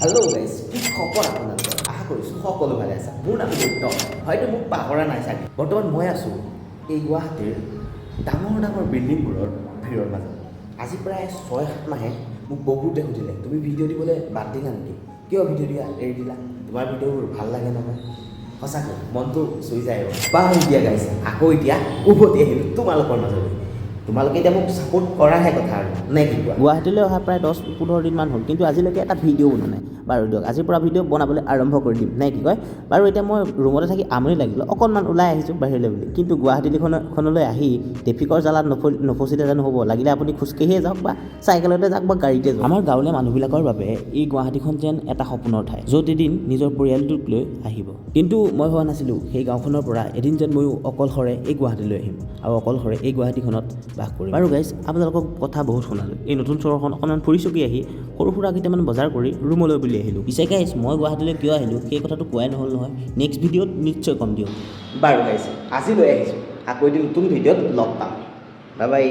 Hello' guys, কি খবৰ আপোনালোকৰ? আশা কৰিছোঁ সকলো ভালে আছে। মোৰ নাম উত্তম, হয়তো মোক পাহৰা নাই চাগে। বৰ্তমান মই আছোঁ এই গুৱাহাটীৰ ডাঙৰ ডাঙৰ বিল্ডিংবোৰৰ ভিৰৰ মাজত। আজি প্ৰায় 6-7 মাহে মোক বহুতে সুধিলে, তুমি ভিডিঅ' দিবলৈ বাদ দিলা নেকি? কিয় ভিডিঅ' দিয়া এৰি দিলা? তোমাৰ ভিডিঅ'বোৰ ভাল লাগে নহয়। সঁচাকৈ মনটো চুই যায়। বাৰু দিয়া গাইজ, আকৌ এতিয়া উভতি আহিলোঁ তোমালোকৰ মাজলৈ। তোমালোকে এতিয়া মোক ছাপোৰ্ট কৰাহে কথা আৰু নে কি কোৱা? গুৱাহাটীলৈ অহা প্ৰায় 10-15 দিনমান হ'ল, কিন্তু আজিলৈকে এটা ভিডিঅ' বনোৱা নাই। বাৰু দিয়ক, আজিৰ পৰা ভিডিঅ' বনাবলৈ আৰম্ভ কৰি দিম নে কি কয়? বাৰু এতিয়া মই ৰুমতে থাকি আমনি লাগিলে অকণমান ওলাই আহিছোঁ বাহিৰলৈ বুলি, কিন্তু গুৱাহাটীখনলৈ আহি ট্ৰেফিকৰ জ্বালাত নফচিলে জানো হ'ব? লাগিলে আপুনি খোজকাঢ়িয়ে যাওক বা চাইকেলতে যাওক বা গাড়ীতে যাওক। আমাৰ গাঁৱলীয়া মানুহবিলাকৰ বাবে এই গুৱাহাটীখন যেন এটা সপোনৰ ঠাই, য'ত এদিন নিজৰ পৰিয়ালটোক লৈ আহিব। কিন্তু মই ভবা নাছিলোঁ সেই গাঁওখনৰ পৰা এদিন যেন ময়ো অকলশৰে এই গুৱাহাটীলৈ আহিম আৰু অকলশৰে এই গুৱাহাটীখনত বাস কৰিম। বাৰু গাইজ, আপোনালোকক কথা বহুত শুনালোঁ। এই নতুন চহৰখন অকণমান ফুৰি চকি আহি সৰু সুৰা কেইটামান বজাৰ কৰি ৰুমলৈ বুলি আহিলোঁ। পিছে গাইজ, মই গুৱাহাটীলৈ কিয় আহিলোঁ সেই কথাটো কোৱাই নহ'ল নহয়। নেক্সট ভিডিঅ'ত নিশ্চয় কম দিয়ক। বাৰু গাইজ, আজি লৈ আহিছোঁ, আকৌ এদিন নতুন ভিডিঅ'ত লগ পাম। Bye bye.